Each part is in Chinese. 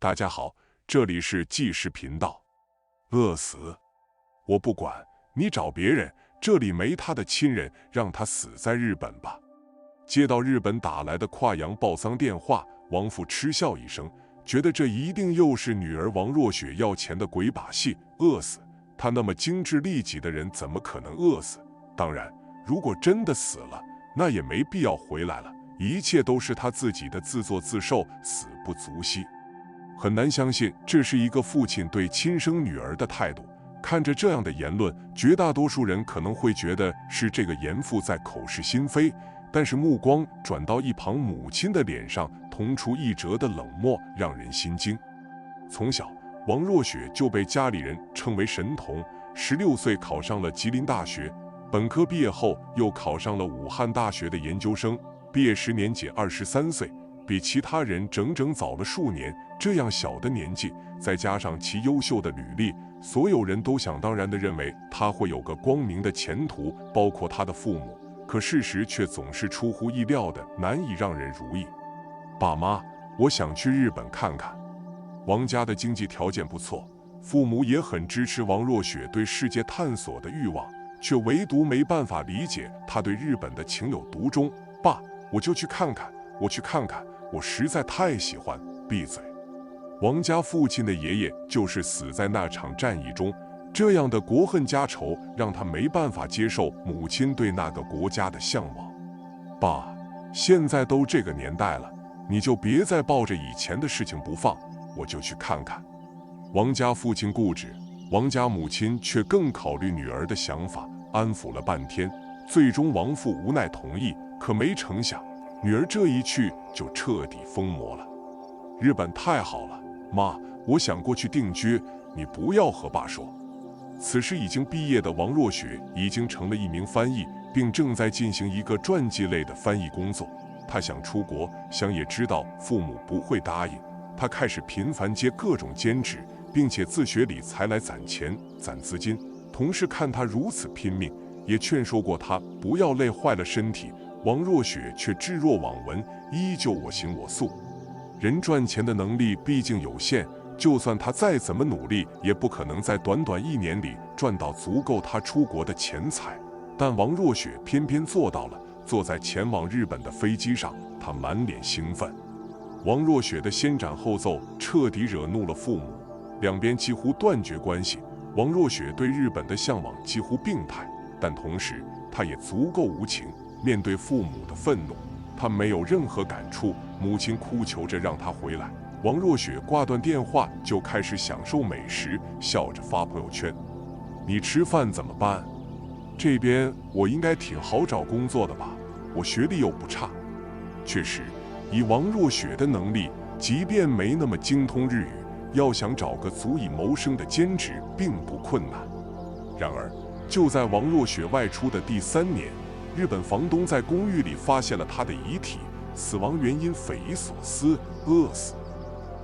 大家好，这里是纪实频道。饿死？我不管，你找别人，这里没他的亲人，让他死在日本吧。接到日本打来的跨洋报丧电话，王父嗤笑一声，觉得这一定又是女儿王若雪要钱的鬼把戏。饿死？他那么精致利己的人，怎么可能饿死？当然，如果真的死了，那也没必要回来了，一切都是他自己的自作自受，死不足惜。很难相信这是一个父亲对亲生女儿的态度。看着这样的言论，绝大多数人可能会觉得是这个严父在口是心非，但是目光转到一旁母亲的脸上，同出一辙的冷漠让人心惊。从小，王若雪就被家里人称为神童，16岁考上了吉林大学，本科毕业后又考上了武汉大学的研究生，毕业时年仅23岁，比其他人整整早了数年。这样小的年纪，再加上其优秀的履历，所有人都想当然地认为他会有个光明的前途，包括他的父母。可事实却总是出乎意料的难以让人如意。爸妈，我想去日本看看。王家的经济条件不错，父母也很支持王若雪对世界探索的欲望，却唯独没办法理解他对日本的情有独钟。爸，我就去看看，我去看看，我实在太喜欢。闭嘴！王家父亲的爷爷就是死在那场战役中，这样的国恨家仇让他没办法接受母亲对那个国家的向往。爸，现在都这个年代了，你就别再抱着以前的事情不放，我就去看看。王家父亲固执，王家母亲却更考虑女儿的想法，安抚了半天，最终王父无奈同意。可没成想，女儿这一去就彻底疯魔了。日本太好了，妈，我想过去定居，你不要和爸说。此时已经毕业的王若雪已经成了一名翻译，并正在进行一个传记类的翻译工作。她想出国，想也知道父母不会答应。她开始频繁接各种兼职，并且自学理财来攒钱、攒资金。同事看她如此拼命，也劝说过她不要累坏了身体。王若雪却置若罔闻，依旧我行我素。人赚钱的能力毕竟有限，就算他再怎么努力，也不可能在短短1年里赚到足够他出国的钱财。但王若雪偏偏做到了。坐在前往日本的飞机上，她满脸兴奋。王若雪的先斩后奏彻底惹怒了父母，两边几乎断绝关系。王若雪对日本的向往几乎病态，但同时她也足够无情。面对父母的愤怒，她没有任何感触。母亲哭求着让她回来，王若雪挂断电话就开始享受美食，笑着发朋友圈。你吃饭怎么办？这边我应该挺好找工作的吧，我学历又不差。确实，以王若雪的能力，即便没那么精通日语，要想找个足以谋生的兼职并不困难。然而，就在王若雪外出的第3年，日本房东在公寓里发现了她的遗体，死亡原因匪夷所思，饿死。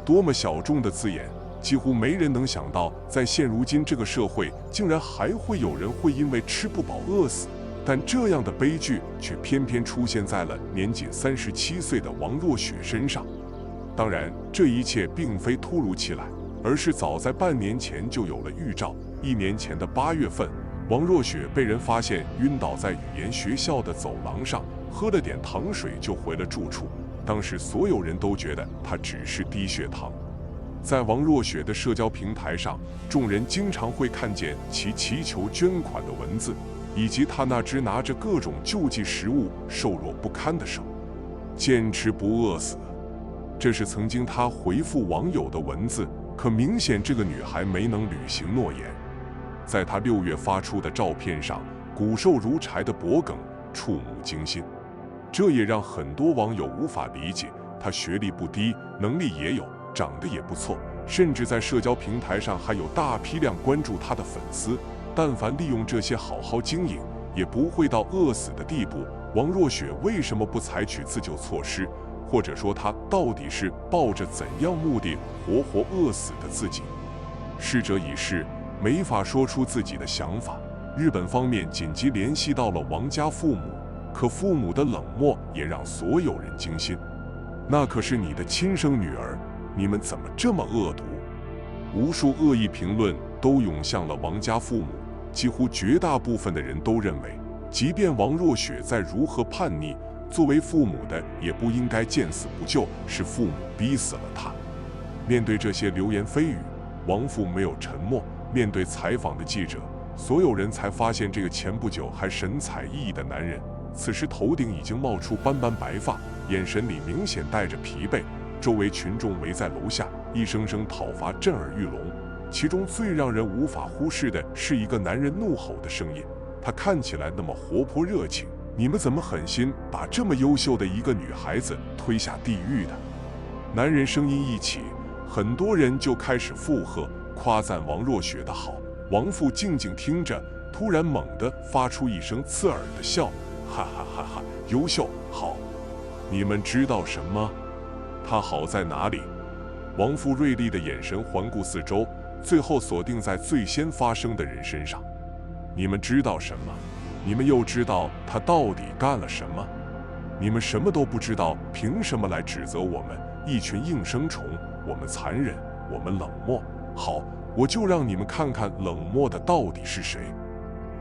多么小众的字眼，几乎没人能想到，在现如今这个社会，竟然还会有人会因为吃不饱饿死。但这样的悲剧却偏偏出现在了年仅37岁的王若雪身上。当然，这一切并非突如其来，而是早在半年前就有了预兆。1年前的8月份，王若雪被人发现晕倒在语言学校的走廊上，喝了点糖水就回了住处。当时所有人都觉得她只是低血糖。在王若雪的社交平台上，众人经常会看见其祈求捐款的文字，以及她那只拿着各种救济食物、瘦弱不堪的手。坚持不饿死，这是曾经她回复网友的文字。可明显这个女孩没能履行诺言。在她6月发出的照片上，骨瘦如柴的脖颈触目惊心。这也让很多网友无法理解，她学历不低，能力也有，长得也不错，甚至在社交平台上还有大批量关注她的粉丝。但凡利用这些好好经营，也不会到饿死的地步。王若雪为什么不采取自救措施？或者说她到底是抱着怎样目的活活饿死的自己？逝者已逝，没法说出自己的想法。日本方面紧急联系到了王家父母，可父母的冷漠也让所有人惊心。那可是你的亲生女儿，你们怎么这么恶毒？无数恶意评论都涌向了王家父母，几乎绝大部分的人都认为，即便王若雪再如何叛逆，作为父母的也不应该见死不救，是父母逼死了他。面对这些流言蜚语，王父没有沉默。面对采访的记者，所有人才发现，这个前不久还神采奕奕的男人，此时头顶已经冒出斑斑白发，眼神里明显带着疲惫。周围群众围在楼下，一声声讨伐震耳欲聋。其中最让人无法忽视的是一个男人怒吼的声音，他看起来那么活泼热情，你们怎么狠心把这么优秀的一个女孩子推下地狱的？男人声音一起，很多人就开始附和，夸赞王若雪的好。王父静静听着，突然猛地发出一声刺耳的笑，哈哈哈哈，优秀，好。你们知道什么？他好在哪里？王父锐利的眼神环顾四周，最后锁定在最先发声的人身上。你们知道什么？你们又知道他到底干了什么？你们什么都不知道，凭什么来指责我们一群应声虫？我们残忍，我们冷漠。好，我就让你们看看冷漠的到底是谁。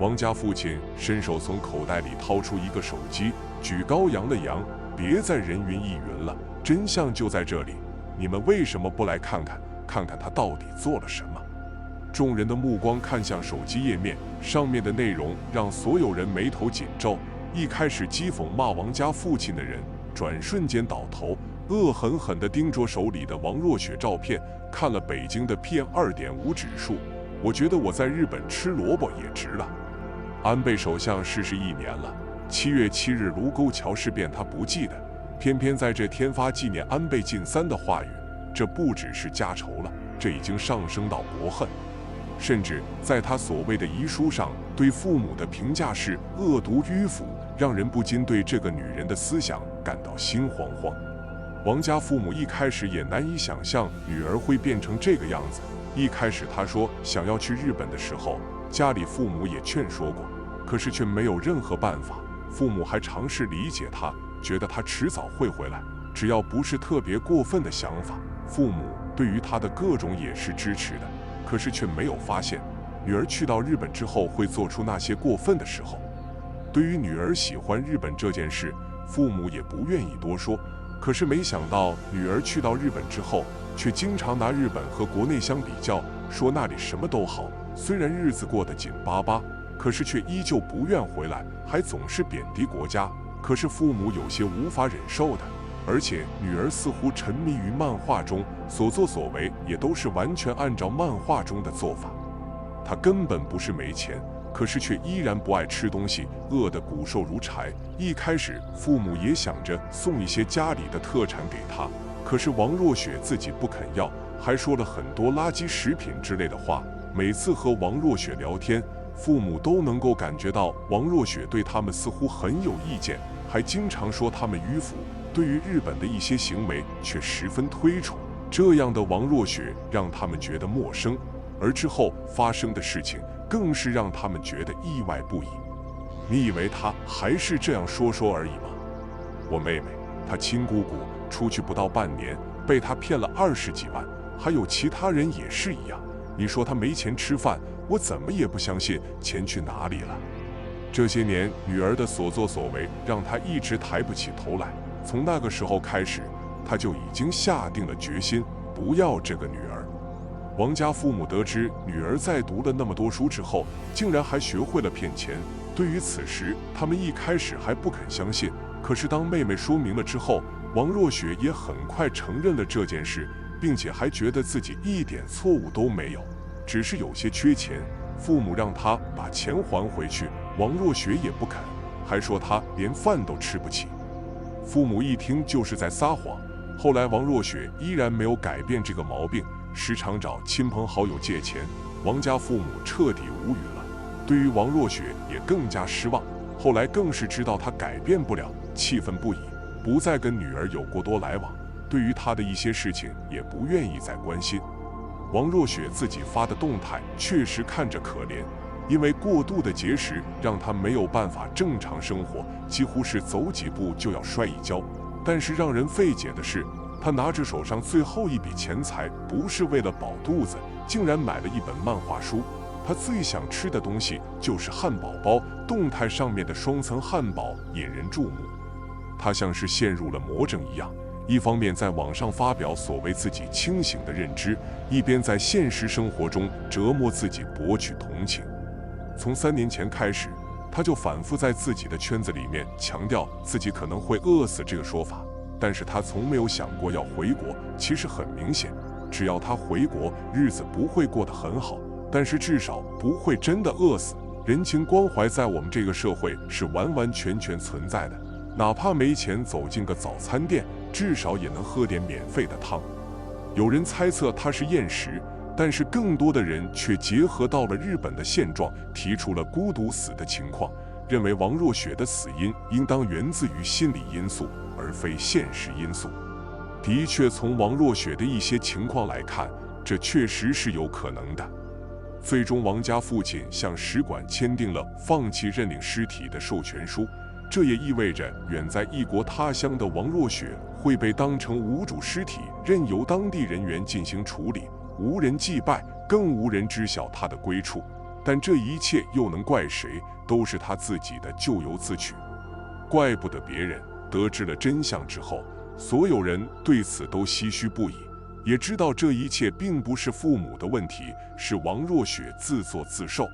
王家父亲伸手从口袋里掏出一个手机，举高扬了扬，别再人云亦云了，真相就在这里。你们为什么不来看看，看看他到底做了什么？众人的目光看向手机页面，上面的内容让所有人眉头紧皱。一开始讥讽骂王家父亲的人，转瞬间倒头，恶狠狠地盯着手里的王若雪照片，看了北京的 PM2.5 指数，我觉得我在日本吃萝卜也值了。安倍首相逝世1年了，7月7日卢沟桥事变他不记得，偏偏在这天发纪念安倍晋三的话语，这不只是家仇了，这已经上升到国恨。甚至在他所谓的遗书上，对父母的评价是恶毒迂腐，让人不禁对这个女人的思想感到心慌慌。王家父母一开始也难以想象女儿会变成这个样子。一开始他说想要去日本的时候，家里父母也劝说过，可是却没有任何办法。父母还尝试理解他，觉得他迟早会回来，只要不是特别过分的想法，父母对于他的各种也是支持的。可是却没有发现，女儿去到日本之后会做出那些过分的时候。对于女儿喜欢日本这件事，父母也不愿意多说。可是没想到，女儿去到日本之后，却经常拿日本和国内相比较，说那里什么都好，虽然日子过得紧巴巴，可是却依旧不愿回来，还总是贬低国家。可是父母有些无法忍受的。而且女儿似乎沉迷于漫画中，所作所为也都是完全按照漫画中的做法。她根本不是没钱，可是却依然不爱吃东西，饿得骨瘦如柴。一开始父母也想着送一些家里的特产给她，可是王若雪自己不肯要，还说了很多垃圾食品之类的话。每次和王若雪聊天，父母都能够感觉到王若雪对他们似乎很有意见，还经常说他们迂腐。对于日本的一些行为却十分推崇，这样的王若雪让他们觉得陌生，而之后发生的事情更是让他们觉得意外不已。你以为他还是这样说说而已吗？我妹妹，她亲姑姑出去不到半年，被他骗了20几万，还有其他人也是一样。你说她没钱吃饭，我怎么也不相信钱去哪里了。这些年女儿的所作所为让她一直抬不起头来。从那个时候开始，他就已经下定了决心不要这个女儿。王家父母得知女儿在读了那么多书之后，竟然还学会了骗钱，对于此时他们一开始还不肯相信。可是当妹妹说明了之后，王若雪也很快承认了这件事，并且还觉得自己一点错误都没有，只是有些缺钱。父母让她把钱还回去，王若雪也不肯，还说她连饭都吃不起。父母一听就是在撒谎。后来王若雪依然没有改变这个毛病，时常找亲朋好友借钱。王家父母彻底无语了，对于王若雪也更加失望。后来更是知道她改变不了，气愤不已，不再跟女儿有过多来往，对于她的一些事情也不愿意再关心。王若雪自己发的动态确实看着可怜，因为过度的节食让她没有办法正常生活，几乎是走几步就要摔一跤。但是让人费解的是，他拿着手上最后一笔钱财，不是为了饱肚子，竟然买了一本漫画书。他最想吃的东西就是汉堡包，动态上面的双层汉堡引人注目。他像是陷入了魔怔一样，一方面在网上发表所谓自己清醒的认知，一边在现实生活中折磨自己，博取同情。从3年前开始，他就反复在自己的圈子里面强调自己可能会饿死这个说法。但是他从没有想过要回国。其实很明显，只要他回国，日子不会过得很好，但是至少不会真的饿死。人情关怀在我们这个社会是完完全全存在的，哪怕没钱走进个早餐店，至少也能喝点免费的汤。有人猜测他是厌食，但是更多的人却结合到了日本的现状，提出了孤独死的情况，认为王若雪的死因应当源自于心理因素，而非现实因素。的确，从王若雪的一些情况来看，这确实是有可能的。最终，王家父亲向使馆签订了放弃认领尸体的授权书，这也意味着远在异国他乡的王若雪会被当成无主尸体，任由当地人员进行处理，无人祭拜，更无人知晓她的归处。但这一切又能怪谁？都是他自己的咎由自取，怪不得别人。得知了真相之后，所有人对此都唏嘘不已，也知道这一切并不是父母的问题，是王若雪自作自受。